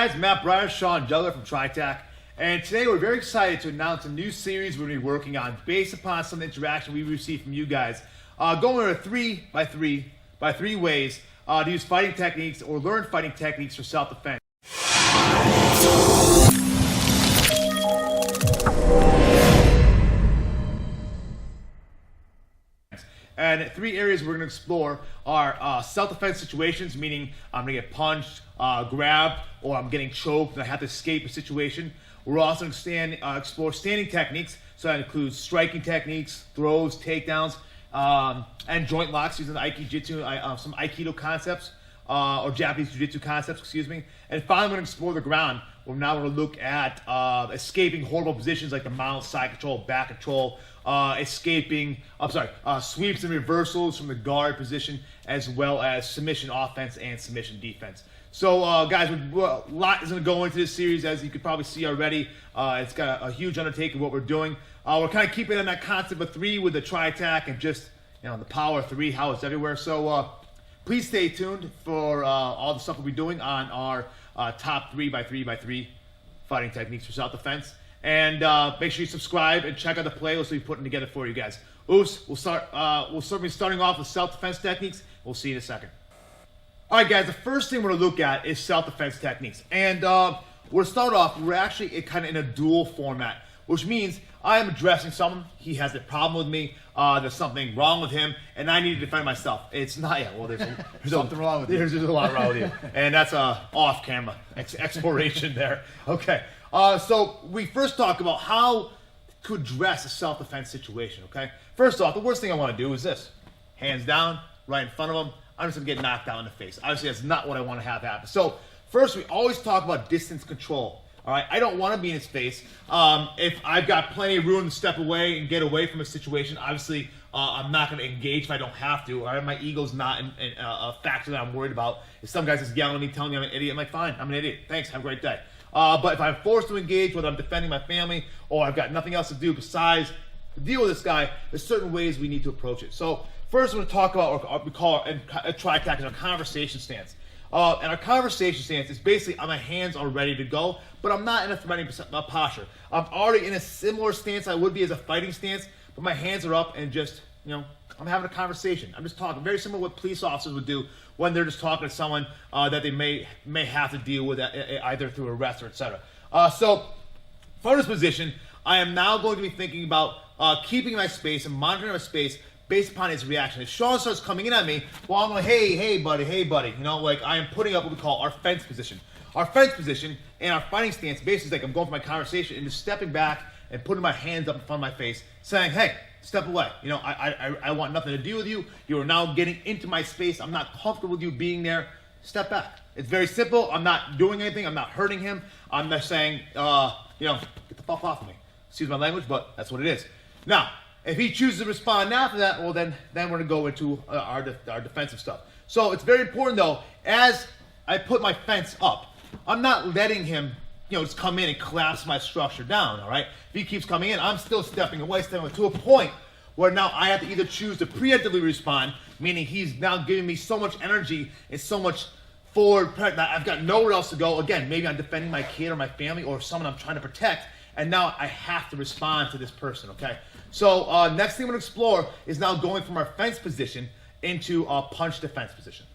guys, Matt Breyer, Sean Juggler from TRITAC, and today we're very excited to announce a new series we're going to be working on based upon some interaction we received from you guys. Going over 3 by 3 ways to use fighting techniques or learn fighting techniques for self-defense. And 3 areas we're going to explore are self-defense situations, meaning I'm going to get punched, grabbed, or I'm getting choked and I have to escape a situation. We're also going to explore standing techniques, so that includes striking techniques, throws, takedowns, and joint locks using the Aikido, some Aikido concepts, or Japanese Jiu-Jitsu concepts, excuse me. And finally, we're going to explore the ground. We're now going to look at escaping horrible positions like the mount, side control, back control, sweeps and reversals from the guard position, as well as submission offense and submission defense. So, guys, a lot is going to go into this series, as you could probably see already. It's got a huge undertaking what we're doing. We're kind of keeping in that concept of 3 with the TRITAC and just, the power of 3, how it's everywhere. So, please stay tuned for all the stuff we'll be doing on our top 3 by 3 by 3 fighting techniques for self-defense. And make sure you subscribe and check out the playlist we're putting together for you guys. We'll be starting off with self-defense techniques. We'll see you in a second. All right, guys, the first thing we're going to look at is self-defense techniques. And we'll start off, we're actually kind of in a dual format, which means I am addressing someone, he has a problem with me, there's something wrong with him, and I need to defend myself. It's not, there's something wrong with you. There's a lot wrong with you. And that's off-camera exploration there. Okay, so we first talk about how to address a self-defense situation, okay? First off, the worst thing I want to do is this. Hands down, right in front of him, I'm just going to get knocked out in the face. Obviously, that's not what I want to have happen. So, first, we always talk about distance control. All right, I don't want to be in his face. If I've got plenty of room to step away and get away from a situation, obviously, I'm not going to engage if I don't have to. All right, my ego's not a factor that I'm worried about. If some guy's just yelling at me, telling me I'm an idiot, I'm like, fine, I'm an idiot. Thanks, have a great day. But if I'm forced to engage, whether I'm defending my family or I've got nothing else to do besides deal with this guy, there's certain ways we need to approach it. So, first, we're going to talk about what we call a TRITAC, our conversation stance. And our conversation stance is basically my hands are ready to go, but I'm not in a threatening posture. I'm already in a similar stance I would be as a fighting stance, but my hands are up and just, I'm having a conversation. I'm just talking. Very similar to what police officers would do when they're just talking to someone that they may have to deal with either through arrest or etc. So, for this position, I am now going to be thinking about keeping my space and monitoring my space based upon his reaction. If Sean starts coming in at me, well, I'm like, hey, buddy. I am putting up what we call our fence position. Our fence position and our fighting stance basically is like I'm going for my conversation and just stepping back and putting my hands up in front of my face, saying, hey, step away. I want nothing to do with you. You are now getting into my space. I'm not comfortable with you being there. Step back. It's very simple. I'm not doing anything. I'm not hurting him. I'm just saying, get the fuck off of me. Excuse my language, but that's what it is. Now, if he chooses to respond after that, well, then we're going to go into our defensive stuff. So it's very important, though, as I put my fence up, I'm not letting him, just come in and collapse my structure down, all right? If he keeps coming in, I'm still stepping away to a point where now I have to either choose to preemptively respond, meaning he's now giving me so much energy and so much forward pressure that I've got nowhere else to go. Again, maybe I'm defending my kid or my family or someone I'm trying to protect, and now I have to respond to this person, okay? So next thing we're going to explore is now going from our fence position into a punch defense position.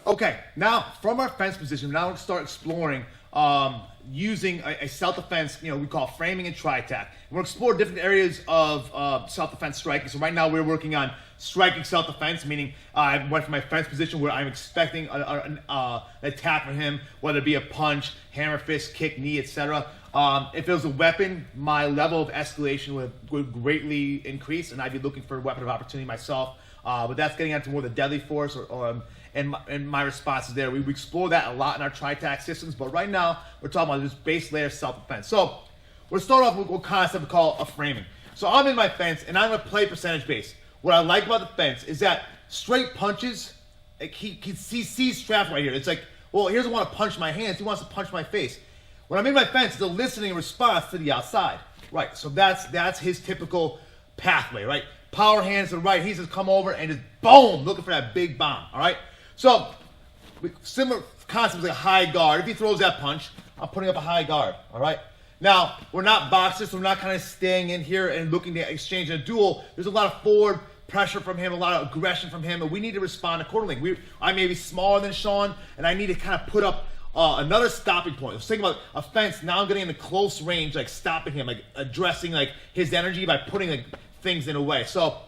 Okay, now from our fence position, now we're going to start exploring using a self-defense, we call framing and TRITAC. We're going to explore different areas of self-defense striking. So right now we're working on striking self-defense, meaning I went from my fence position where I'm expecting an attack from him, whether it be a punch, hammer fist, kick, knee, etc. If it was a weapon, my level of escalation would greatly increase, and I'd be looking for a weapon of opportunity myself. But that's getting into more the deadly force and my responses there. We explore that a lot in our TRITAC systems, but right now we're talking about this base layer self-defense. So we'll start off with a concept we call a framing. So I'm in my fence, and I'm going to play percentage base. What I like about the fence is that straight punches, he sees traffic right here. It's like, well, he doesn't want to punch my hands, he wants to punch my face. When I'm in my fence, it's a listening response to the outside. Right, so that's his typical pathway, right? Power hands to the right, he's just come over and just boom, looking for that big bomb, all right? So, similar concept is like a high guard. If he throws that punch, I'm putting up a high guard, all right? Now, we're not boxers, so we're not kind of staying in here and looking to exchange in a duel. There's a lot of forward pressure from him, a lot of aggression from him, and we need to respond accordingly. I may be smaller than Sean, and I need to kind of put up another stopping point. Let's think about a fence. Now I'm getting into close range, like stopping him, like addressing like his energy by putting like things in a way. So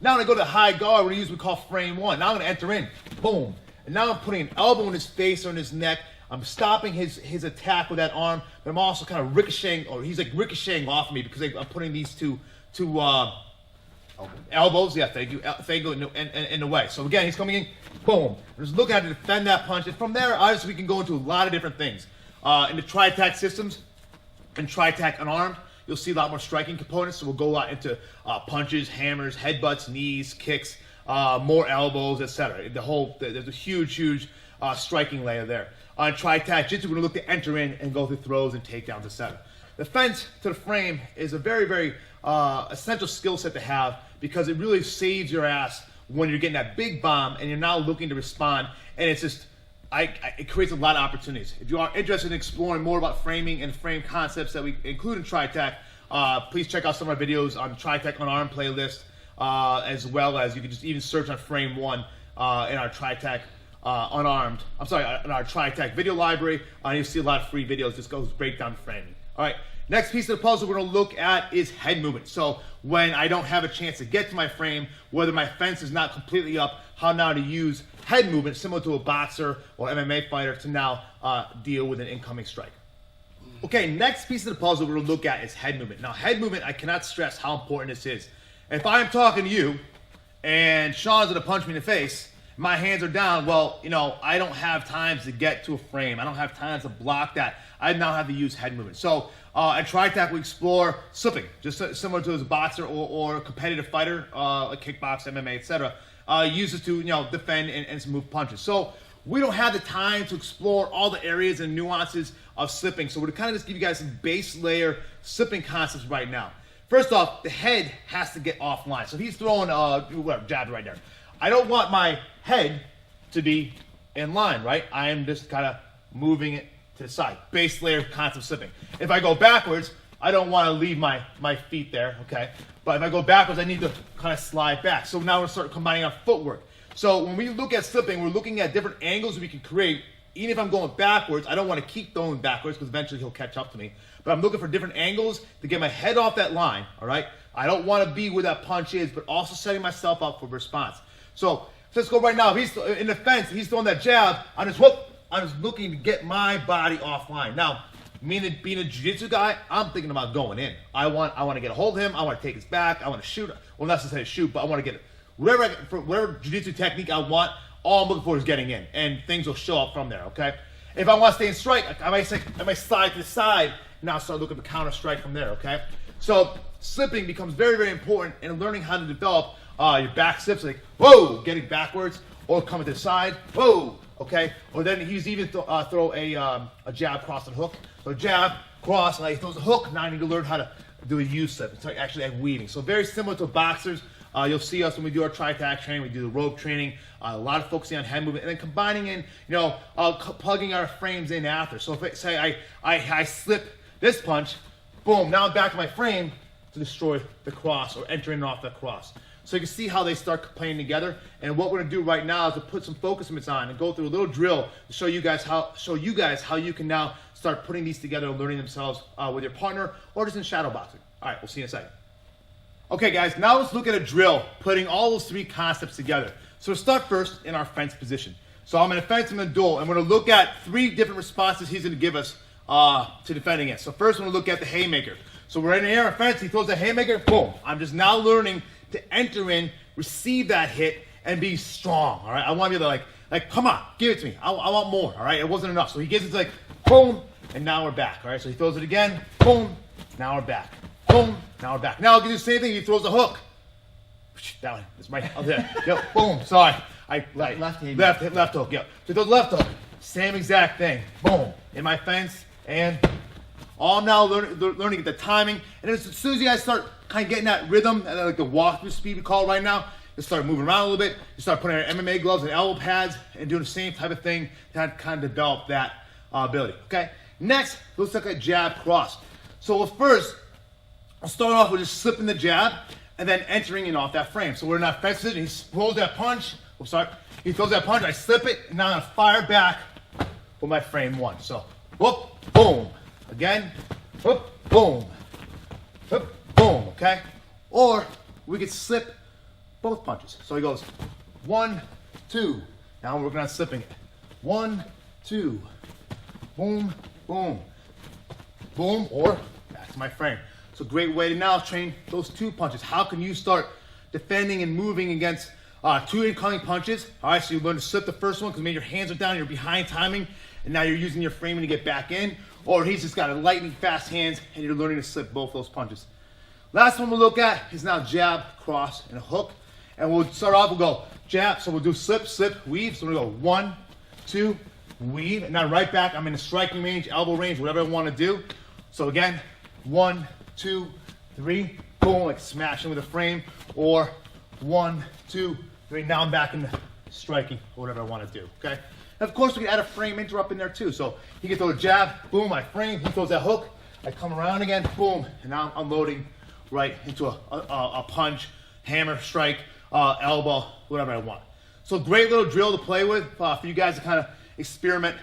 now when I go to high guard, we're gonna use what we call frame one. Now I'm gonna enter in, boom. And now I'm putting an elbow in his face or in his neck. I'm stopping his attack with that arm, but I'm also kind of ricocheting, or he's like ricocheting off of me because I'm putting these two elbows, yeah, thank you, in the way. So again, he's coming in, boom. We're just looking at to defend that punch, and from there, obviously, we can go into a lot of different things. In the TRITAC systems, in TRITAC unarmed, you'll see a lot more striking components. So we'll go a lot into punches, hammers, headbutts, knees, kicks, more elbows, etc. There's a huge striking layer there. On TRITAC Jitsu, we're going to look to enter in and go through throws and takedowns, etc. The fence to the frame is a very essential skill set to have because it really saves your ass when you're getting that big bomb and you're now looking to respond. And it's just, it creates a lot of opportunities. If you are interested in exploring more about framing and frame concepts that we include in TRITAC, please check out some of our videos on the TRITAC Unarmed playlist, as well as you can just even search on Frame 1 in our TRITAC Unarmed, in our TRITAC video library. You'll see a lot of free videos. Just goes break down framing. All right, next piece of the puzzle we're going to look at is head movement. So when I don't have a chance to get to my frame, whether my fence is not completely up, how now to use head movement similar to a boxer or MMA fighter to now deal with an incoming strike. Okay, next piece of the puzzle we're going to look at is head movement. Now, head movement, I cannot stress how important this is. If I'm talking to you and Sean's going to punch me in the face, my hands are down, well, I don't have time to get to a frame. I don't have time to block that. I now have to use head movement. So at TRITAC, we explore slipping, just similar to as a boxer or a competitive fighter, like kickbox, MMA, etc. Uses to defend and move punches. So we don't have the time to explore all the areas and nuances of slipping. So we're kind of just give you guys some base layer slipping concepts right now. First off, the head has to get offline. So he's throwing jab right there. I don't want my head to be in line, right? I am just kind of moving it to the side. Base layer concept slipping. If I go backwards, I don't want to leave my feet there, okay? But if I go backwards, I need to kind of slide back. So now we're starting combining our footwork. So when we look at slipping, we're looking at different angles we can create. Even if I'm going backwards, I don't want to keep going backwards because eventually he'll catch up to me. But I'm looking for different angles to get my head off that line, all right? I don't want to be where that punch is, but also setting myself up for response. So let's go right now. If he's in the fence, he's throwing that jab, I'm just looking to get my body offline. Now, being a jiu-jitsu guy, I'm thinking about going in. I want to get a hold of him. I want to take his back. I want to shoot. Well, not necessarily shoot, but I want to get whatever jiu-jitsu technique I want. All I'm looking for is getting in, and things will show up from there. Okay. If I want to stay in strike, I might slide to the side. Now start looking to counter strike from there. Okay. So slipping becomes very important in learning how to develop your back slips, like whoa, getting backwards, or coming to the side, whoa. Okay, or then he's even throw a jab, cross, and hook. So jab, cross, and he throws a hook. Now I need to learn how to do a U-slip. It's like actually like weaving. So very similar to boxers. You'll see us when we do our TRITAC training, we do the rope training, a lot of focusing on head movement, and then combining in, plugging our frames in after. So if say I slip this punch, boom, now I'm back to my frame to destroy the cross or enter in off the cross. So you can see how they start playing together. And what we're gonna do right now is to put some focus mitts on and go through a little drill to show you guys how you can now start putting these together and learning themselves with your partner or just in shadow boxing. All right, we'll see you in a second. Okay, guys, now let's look at a drill, putting all those three concepts together. So we'll start first in our fence position. So I'm in a fence, I'm in a duel, and we're gonna look at three different responses he's gonna give us to defending it. So first, we're gonna look at the haymaker. So we're in the air on fence, he throws the haymaker, boom. I'm just now learning to enter in, receive that hit, and be strong, all right? I want you to like, come on, give it to me. I want more, all right? It wasn't enough. So he gives it like, boom, and now we're back, all right? So he throws it again, boom, now we're back. Boom, now we're back. Now I'll do the same thing, he throws a hook. That one, that's my, yep, boom, sorry. Left hook, yep. So he throws left hook, same exact thing, boom, in my fence, and all I'm now learning the timing. And as soon as you guys start kind of getting that rhythm, like the walkthrough speed we call it right now, you start moving around a little bit. You start putting on your MMA gloves and elbow pads and doing the same type of thing to kind of develop that ability, okay? Next, let's look at jab cross. So first, I'll start off with just slipping the jab and then entering in off that frame. So we're in that fence position. He throws that punch. He throws that punch. I slip it, and now I'm gonna fire back with my frame one. So, whoop, boom. Again, whoop, boom. Whoop, boom, okay? Or we could slip both punches. So he goes 1, 2. Now we're working on slipping it. 1, 2. Boom, boom. Boom, or back to my frame. So great way to now train those 2 punches. How can you start defending and moving against 2 incoming punches? All right, so you learn to slip the first one because maybe your hands are down, you're behind timing, and now you're using your framing to get back in. Or he's just got a lightning fast hands, and you're learning to slip both those punches. Last one we'll look at is now jab, cross, and a hook. And we'll start off, we'll go jab, so we'll do slip, slip, weave. So we're gonna go 1, 2, weave, and now right back, I'm in the striking range, elbow range, whatever I wanna do. So again, 1, 2, 3, boom, like smashing with a frame, or 1, 2, 3, now I'm back in the striking, or whatever I wanna do, okay? And of course, we can add a frame interrupt in there too. So he can throw a jab, boom, I frame, he throws that hook, I come around again, boom, and now I'm unloading right into a punch, hammer, strike, elbow, whatever I want. So great little drill to play with for you guys to kind of experiment,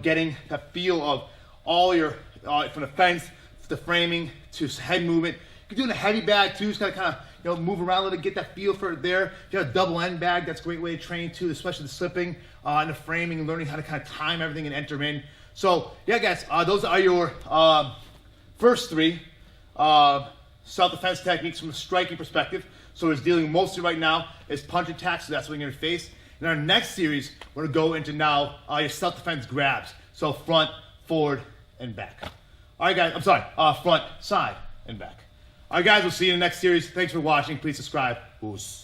getting that feel of all your, from the fence, to the framing, to head movement. You can do it in a heavy bag too, just gotta kind of move around a little, get that feel for it there. If you have a double end bag, that's a great way to train too, especially the slipping and the framing and learning how to kind of time everything and enter in. So yeah, guys, those are your first 3 self-defense techniques from a striking perspective. So we're dealing mostly right now is punch attacks, so that's what you're gonna face. In our next series, we're gonna go into now your self-defense grabs. So front, forward, and back. All right, guys, front, side, and back. All right, guys, we'll see you in the next series. Thanks for watching. Please subscribe. Peace.